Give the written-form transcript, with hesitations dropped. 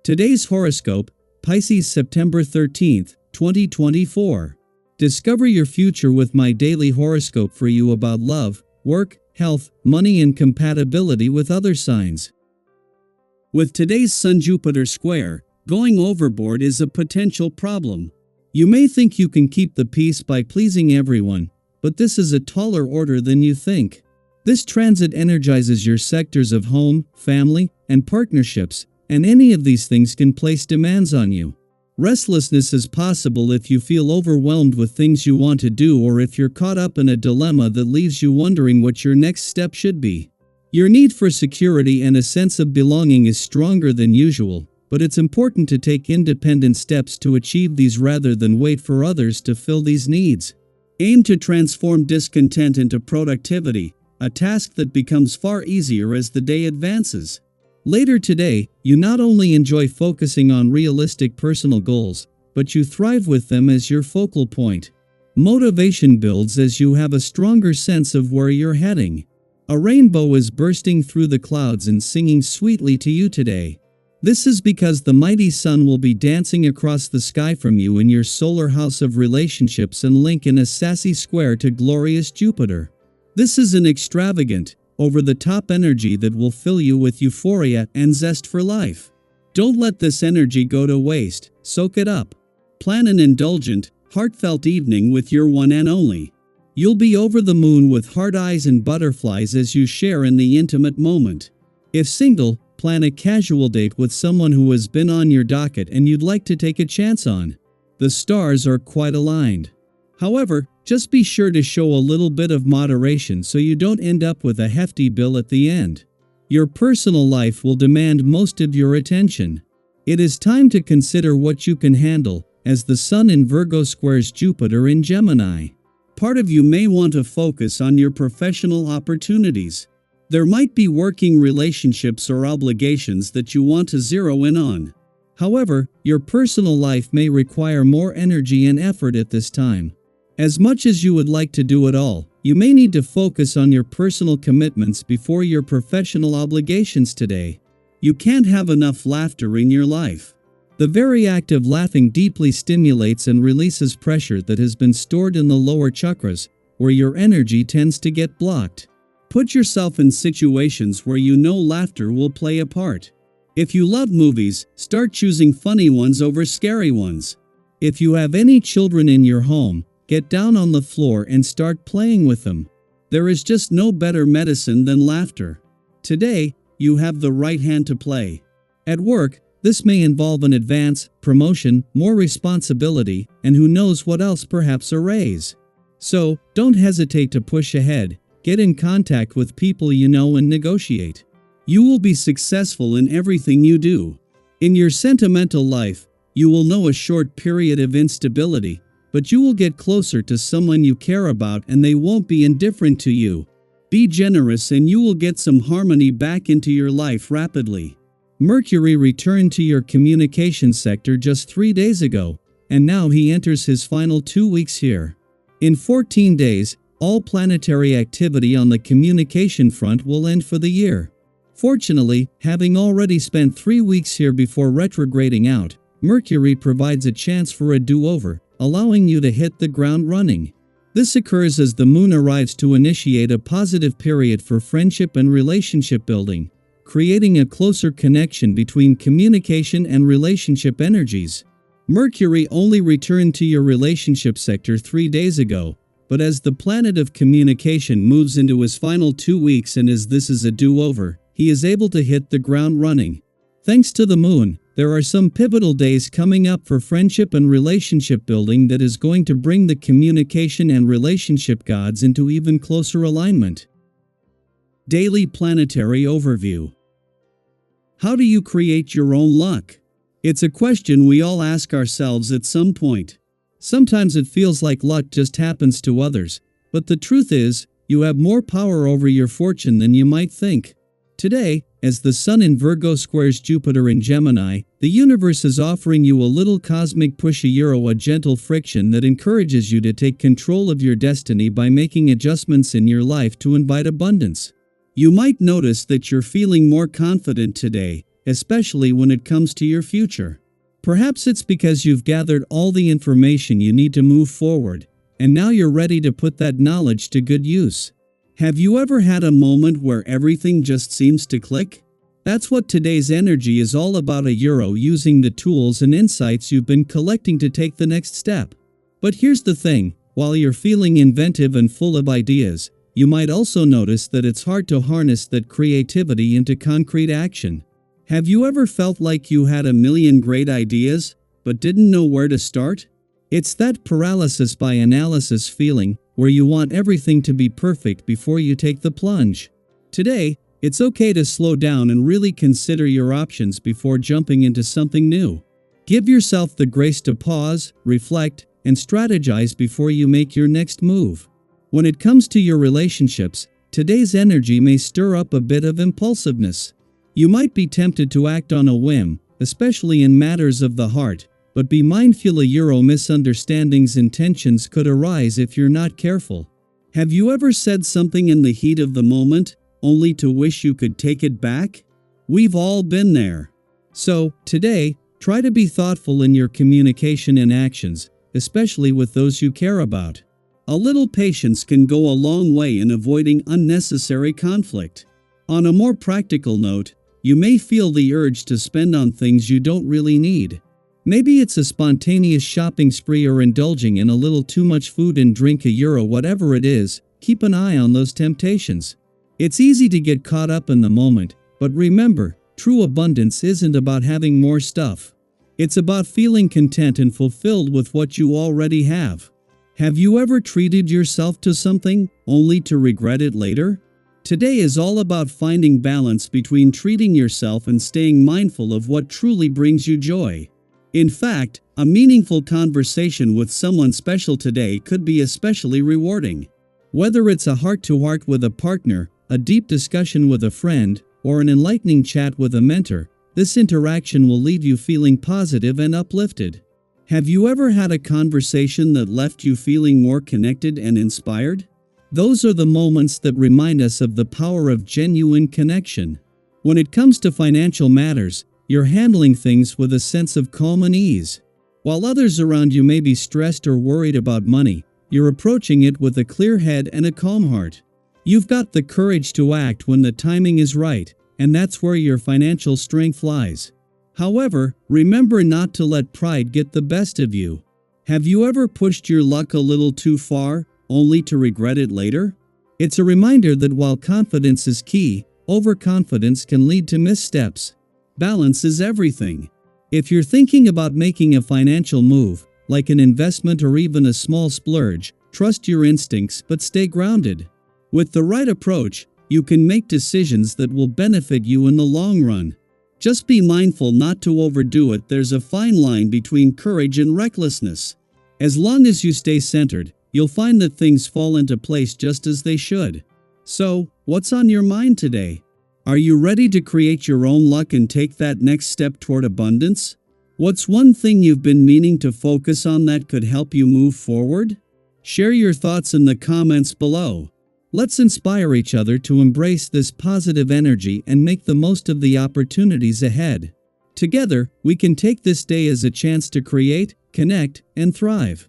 Today's horoscope, Pisces September 13th, 2024. Discover your future with my daily horoscope for you about love, work, health, money and compatibility with other signs. With today's Sun-Jupiter square, going overboard is a potential problem. You may think you can keep the peace by pleasing everyone, but this is a taller order than you think. This transit energizes your sectors of home, family, and partnerships, and any of these things can place demands on you. Restlessness is possible if you feel overwhelmed with things you want to do or if you're caught up in a dilemma that leaves you wondering what your next step should be. Your need for security and a sense of belonging is stronger than usual, but it's important to take independent steps to achieve these rather than wait for others to fill these needs. Aim to transform discontent into productivity, a task that becomes far easier as the day advances. Later today, you not only enjoy focusing on realistic personal goals, but you thrive with them as your focal point. Motivation builds as you have a stronger sense of where you're heading. A rainbow is bursting through the clouds and singing sweetly to you today. This is because the mighty sun will be dancing across the sky from you in your solar house of relationships and link in a sassy square to glorious Jupiter. This is an extravagant, over-the-top energy that will fill you with euphoria and zest for life. Don't let this energy go to waste, soak it up. Plan an indulgent, heartfelt evening with your one and only. You'll be over the moon with heart eyes and butterflies as you share in the intimate moment. If single, plan a casual date with someone who has been on your docket and you'd like to take a chance on. The stars are quite aligned. However, just be sure to show a little bit of moderation so you don't end up with a hefty bill at the end. Your personal life will demand most of your attention. It is time to consider what you can handle, as the Sun in Virgo squares Jupiter in Gemini. Part of you may want to focus on your professional opportunities. There might be working relationships or obligations that you want to zero in on. However, your personal life may require more energy and effort at this time. As much as you would like to do it all, you may need to focus on your personal commitments before your professional obligations today. You can't have enough laughter in your life. The very act of laughing deeply stimulates and releases pressure that has been stored in the lower chakras, where your energy tends to get blocked. Put yourself in situations where you know laughter will play a part. If you love movies, start choosing funny ones over scary ones. If you have any children in your home, get down on the floor and start playing with them. There is just no better medicine than laughter. Today, you have the right hand to play. At work, this may involve an advance, promotion, more responsibility, and who knows what else, perhaps a raise. So, don't hesitate to push ahead, get in contact with people you know and negotiate. You will be successful in everything you do. In your sentimental life, you will know a short period of instability, but you will get closer to someone you care about and they won't be indifferent to you. Be generous and you will get some harmony back into your life rapidly. Mercury returned to your communication sector just 3 days ago, and now he enters his final 2 weeks here. In 14 days, all planetary activity on the communication front will end for the year. Fortunately, having already spent 3 weeks here before retrograding out, Mercury provides a chance for a do-over, allowing you to hit the ground running. This occurs as the moon arrives to initiate a positive period for friendship and relationship building, creating a closer connection between communication and relationship energies. Mercury only returned to your relationship sector 3 days ago, but as the planet of communication moves into his final 2 weeks and as this is a do-over, he is able to hit the ground running. Thanks to the moon, there are some pivotal days coming up for friendship and relationship building that is going to bring the communication and relationship gods into even closer alignment. Daily Planetary Overview. How do you create your own luck? It's a question we all ask ourselves at some point. Sometimes it feels like luck just happens to others, but the truth is, you have more power over your fortune than you might think. Today, as the Sun in Virgo squares Jupiter in Gemini, the universe is offering you a little cosmic push, a gentle friction that encourages you to take control of your destiny by making adjustments in your life to invite abundance. You might notice that you're feeling more confident today, especially when it comes to your future. Perhaps it's because you've gathered all the information you need to move forward, and now you're ready to put that knowledge to good use. Have you ever had a moment where everything just seems to click? That's what today's energy is all about, a Euro using the tools and insights you've been collecting to take the next step. But here's the thing, while you're feeling inventive and full of ideas, you might also notice that it's hard to harness that creativity into concrete action. Have you ever felt like you had a million great ideas, but didn't know where to start? It's that paralysis by analysis feeling, where you want everything to be perfect before you take the plunge. Today, it's okay to slow down and really consider your options before jumping into something new. Give yourself the grace to pause, reflect, and strategize before you make your next move. When it comes to your relationships, today's energy may stir up a bit of impulsiveness. You might be tempted to act on a whim, especially in matters of the heart, but be mindful a Euro misunderstandings and tensions could arise if you're not careful. Have you ever said something in the heat of the moment, only to wish you could take it back? We've all been there. So, today, try to be thoughtful in your communication and actions, especially with those you care about. A little patience can go a long way in avoiding unnecessary conflict. On a more practical note, you may feel the urge to spend on things you don't really need. Maybe it's a spontaneous shopping spree or indulging in a little too much food and drink, a Euro, whatever it is, keep an eye on those temptations. It's easy to get caught up in the moment, but remember, true abundance isn't about having more stuff. It's about feeling content and fulfilled with what you already have. Have you ever treated yourself to something, only to regret it later? Today is all about finding balance between treating yourself and staying mindful of what truly brings you joy. In fact, a meaningful conversation with someone special today could be especially rewarding. Whether it's a heart-to-heart with a partner, a deep discussion with a friend, or an enlightening chat with a mentor, this interaction will leave you feeling positive and uplifted. Have you ever had a conversation that left you feeling more connected and inspired? Those are the moments that remind us of the power of genuine connection. When it comes to financial matters, you're handling things with a sense of calm and ease. While others around you may be stressed or worried about money, you're approaching it with a clear head and a calm heart. You've got the courage to act when the timing is right, and that's where your financial strength lies. However, remember not to let pride get the best of you. Have you ever pushed your luck a little too far, only to regret it later? It's a reminder that while confidence is key, overconfidence can lead to missteps. Balance is everything. If you're thinking about making a financial move, like an investment or even a small splurge, trust your instincts but stay grounded. With the right approach, you can make decisions that will benefit you in the long run. Just be mindful not to overdo it. There's a fine line between courage and recklessness. As long as you stay centered, you'll find that things fall into place just as they should. So, what's on your mind today? Are you ready to create your own luck and take that next step toward abundance? What's one thing you've been meaning to focus on that could help you move forward? Share your thoughts in the comments below. Let's inspire each other to embrace this positive energy and make the most of the opportunities ahead. Together, we can take this day as a chance to create, connect, and thrive.